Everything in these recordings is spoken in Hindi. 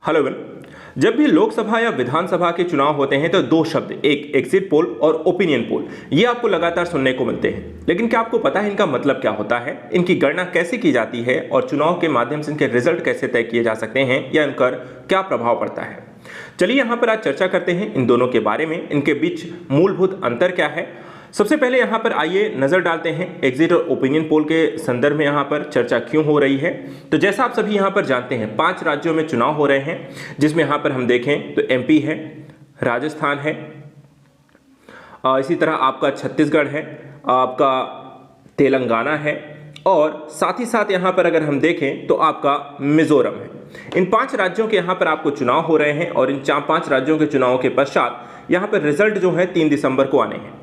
Hello everyone. जब भी लोकसभा या विधानसभा के चुनाव होते हैं तो दो शब्द, एक एग्जिट पोल और ओपिनियन पोल, ये आपको लगातार सुनने को मिलते हैं। लेकिन क्या आपको पता है इनका मतलब क्या होता है, इनकी गणना कैसे की जाती है और चुनाव के माध्यम से इनके रिजल्ट कैसे तय किए जा सकते हैं या इनका क्या प्रभाव पड़ता है। चलिए यहाँ पर आज चर्चा करते हैं इन दोनों के बारे में, इनके बीच मूलभूत अंतर क्या है। सबसे पहले यहाँ पर आइए नजर डालते हैं एग्जिट और ओपिनियन पोल के संदर्भ में यहाँ पर चर्चा क्यों हो रही है। तो जैसा आप सभी यहाँ पर जानते हैं 5 राज्यों में चुनाव हो रहे हैं, जिसमें यहाँ पर हम देखें तो एमपी है, राजस्थान है, इसी तरह आपका छत्तीसगढ़ है, आपका तेलंगाना है और साथ ही साथ यहाँ पर अगर हम देखें तो आपका मिजोरम है। इन 5 राज्यों के यहाँ पर आपको चुनाव हो रहे हैं और इन 5 राज्यों के चुनावों के पश्चात यहाँ पर रिजल्ट जो है 3 दिसंबर को आने हैं।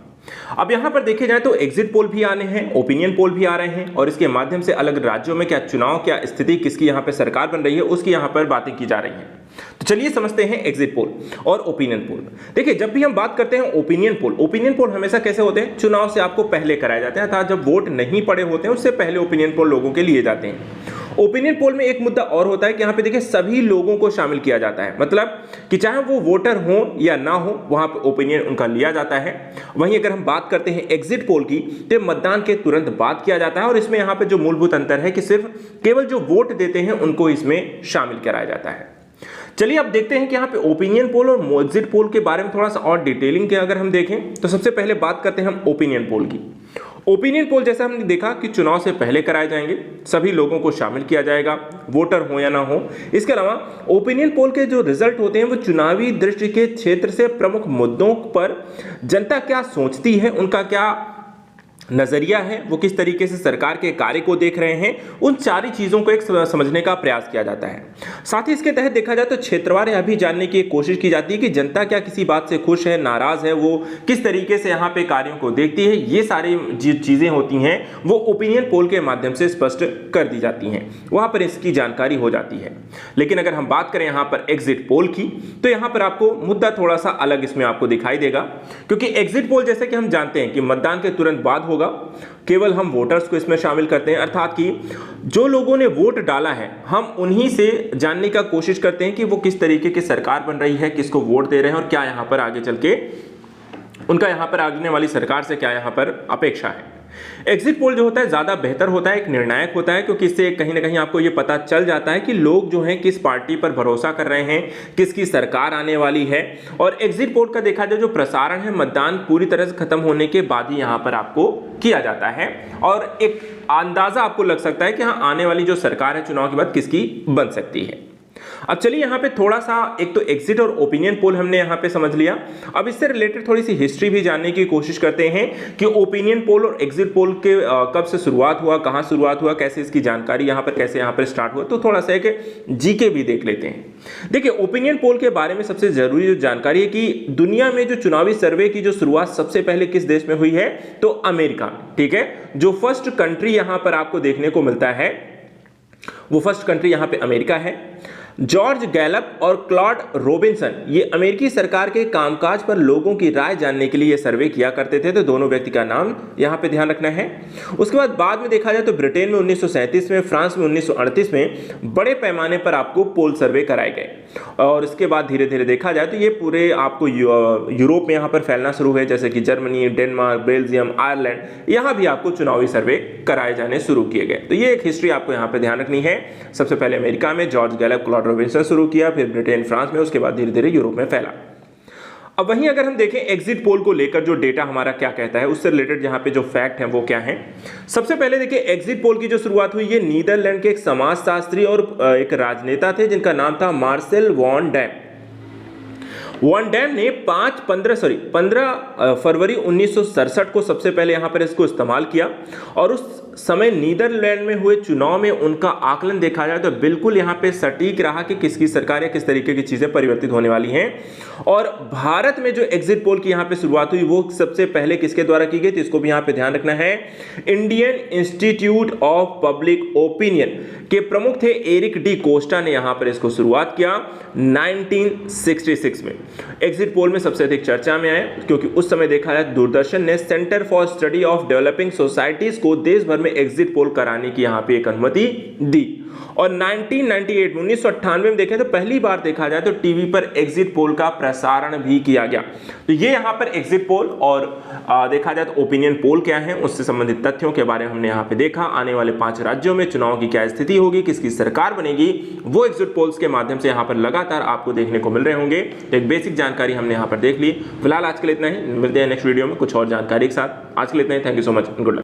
अब यहां पर देखे जाए तो एग्जिट पोल भी आने हैं, ओपिनियन पोल भी आ रहे हैं और इसके माध्यम से अलग राज्यों में क्या चुनाव, क्या स्थिति, किसकी यहां पे सरकार बन रही है, उसकी यहां पर बातें की जा रही हैं। तो चलिए समझते हैं एग्जिट पोल और ओपिनियन पोल। देखिए, जब भी हम बात करते हैं ओपिनियन पोल हमेशा कैसे होते हैं, चुनाव से आपको पहले कराए जाते हैं, अर्थात जब वोट नहीं पड़े होते हैं उससे पहले ओपिनियन पोल लोगों के लिए जाते हैं। ओपिनियन पोल में एक मुद्दा और होता है कि यहाँ पे देखिए सभी लोगों को शामिल किया जाता है, मतलब कि चाहे वो वोटर हो या ना हो, वहां पे ओपिनियन उनका लिया जाता है। वहीं अगर हम बात करते हैं एग्जिट पोल की, तो मतदान के तुरंत बाद किया जाता है और इसमें यहाँ पे जो मूलभूत अंतर है कि सिर्फ केवल जो वोट देते हैं उनको इसमें शामिल कराया जाता है। चलिए अब देखते हैं कि यहाँ पे ओपिनियन पोल और एग्जिट पोल के बारे में थोड़ा सा और डिटेलिंग के अगर हम देखें तो सबसे पहले बात करते हैं हम ओपिनियन पोल की। ओपिनियन पोल जैसा हमने देखा कि चुनाव से पहले कराए जाएंगे, सभी लोगों को शामिल किया जाएगा, वोटर हो या ना हो। इसके अलावा ओपिनियन पोल के जो रिजल्ट होते हैं वो चुनावी दृष्टि के क्षेत्र से प्रमुख मुद्दों पर जनता क्या सोचती है, उनका क्या नजरिया है, वो किस तरीके से सरकार के कार्य को देख रहे हैं, उन सारी चीजों को एक समझने का प्रयास किया जाता है। साथ ही इसके तहत देखा जाए तो क्षेत्रवार यह भी जानने की कोशिश की जाती है कि जनता क्या किसी बात से खुश है, नाराज है, वो किस तरीके से यहाँ पे कार्यों को देखती है। ये सारी चीजें होती हैं वो ओपिनियन पोल के माध्यम से स्पष्ट कर दी जाती हैं, वहां पर इसकी जानकारी हो जाती है। लेकिन अगर हम बात करें यहाँ पर एग्जिट पोल की, तो यहाँ पर आपको मुद्दा थोड़ा सा अलग इसमें आपको दिखाई देगा, क्योंकि एग्जिट पोल जैसे कि हम जानते हैं कि मतदान के तुरंत बाद होगा, केवल हम वोटर्स को इसमें शामिल करते हैं, अर्थात कि जो लोगों ने वोट डाला है हम उन्हीं से जानने का कोशिश करते हैं कि वो किस तरीके की सरकार बन रही है, किसको वोट दे रहे हैं और क्या यहां पर आगे चल के उनका यहां पर आने वाली सरकार से क्या यहां पर अपेक्षा है। एग्जिट पोल जो होता है ज्यादा बेहतर होता है, एक निर्णायक होता है, क्योंकि इससे कहीं ना कहीं आपको यह पता चल जाता है कि लोग जो हैं किस पार्टी पर भरोसा कर रहे हैं, किसकी सरकार आने वाली है। और एग्जिट पोल का देखा जाए जो प्रसारण है मतदान पूरी तरह से खत्म होने के बाद ही यहां पर आपको किया जाता है और एक अंदाजा आपको लग सकता है कि हाँ आने वाली जो सरकार है चुनाव के बाद किसकी बन सकती है। अब चलिए यहाँ पे थोड़ा सा, एक तो एग्जिट और ओपिनियन पोल हमने यहाँ पे समझ लिया, अब इससे रिलेटेड थोड़ी सी हिस्ट्री भी जानने की कोशिश करते हैं कि ओपिनियन पोल और एग्जिट पोल के कब से शुरुआत हुआ, कहाँ शुरुआत हुआ, कैसे इसकी जानकारी यहाँ पर कैसे यहाँ पर स्टार्ट हुआ। तो थोड़ा सा एक जीके भी देख लेते हैं। देखिए, ओपिनियन पोल के बारे में सबसे जरूरी जो जानकारी है कि दुनिया में जो चुनावी सर्वे की जो शुरुआत सबसे पहले किस देश में हुई है, तो अमेरिका में। ठीक है, जो फर्स्ट कंट्री यहाँ पर आपको देखने को मिलता है वो फर्स्ट कंट्री यहाँ पे अमेरिका है। जॉर्ज गैलप और क्लॉड रॉबिन्सन ये अमेरिकी सरकार के कामकाज पर लोगों की राय जानने के लिए ये सर्वे किया करते थे, तो दोनों व्यक्ति का नाम यहां पे ध्यान रखना है। उसके बाद में देखा जाए तो ब्रिटेन में 1937 में, फ्रांस में 1938 में बड़े पैमाने पर आपको पोल सर्वे कराए गए और इसके बाद धीरे धीरे देखा जाए तो ये पूरे आपको यूरोप में यहाँ पर फैलना शुरू हुए, जैसे कि जर्मनी, डेनमार्क, बेल्जियम, आयरलैंड, यहाँ भी आपको चुनावी सर्वे कराए जाने शुरू किए गए। तो ये एक हिस्ट्री आपको यहाँ पे ध्यान रखनी है। सबसे पहले अमेरिका में जॉर्ज गैलप, क्लॉड रॉबिन्सन शुरू किया, फिर ब्रिटेन, फ्रांस में, उसके बाद धीरे धीरे यूरोप में फैला। अब वहीं अगर हम देखें एग्जिट पोल को लेकर जो डेटा हमारा क्या कहता है, उससे रिलेटेड यहाँ पे जो फैक्ट है वो क्या है। सबसे पहले देखिए, एग्जिट पोल की जो शुरुआत हुई, ये नीदरलैंड के एक समाजशास्त्री और एक राजनेता थे जिनका नाम था Marcel von Dam. Von Dam ने 15 फरवरी 1967 को सबसे पहले यहां पर इसको इस्तेमाल किया और उस समय नीदरलैंड में हुए चुनाव में उनका आकलन देखा जाए तो बिल्कुल यहां पे सटीक रहा कि किसकी सरकार या किस तरीके की चीजें परिवर्तित होने वाली हैं। और भारत में जो एग्जिट पोल की यहां पे शुरुआत हुई वो सबसे पहले किसके द्वारा की गई थी, इसको भी यहां पे ध्यान रखना है। Indian institute of public opinion के प्रमुख थे एरिक डी कोस्टा ने यहां पर इसको शुरुआत किया 1966 में। एग्जिट पोल में सबसे अधिक चर्चा में आए क्योंकि उस समय देखा जाए दूरदर्शन ने centre for study of developing societies को देश भर में एग्जिट पोल कराने की यहाँ पे एक अनुमति दी। और 1998 में देखें तो पहली बार देखा जाए तो टीवी पर एग्जिट पोल का प्रसारण भी किया गया। तो ये यहाँ पर एग्जिट पोल और देखा जाए तो ओपिनियन पोल क्या है, उससे संबंधित तथ्यों के बारे में हमने यहाँ पे देखा। आने वाले 5 राज्यों में चुनाव की क्या स्थिति होगी, किसकी सरकार बनेगी, वो एग्जिट पोल्स के माध्यम से यहाँ पर लगातार आपको देखने को मिल रहे होंगे। तो एक बेसिक जानकारी हमने यहाँ पर देख ली। फिलहाल आज के लिए इतना ही, मिलते हैं नेक्स्ट वीडियो में कुछ और जानकारी के साथ। आज के लिए इतना ही, thank you so much, good luck.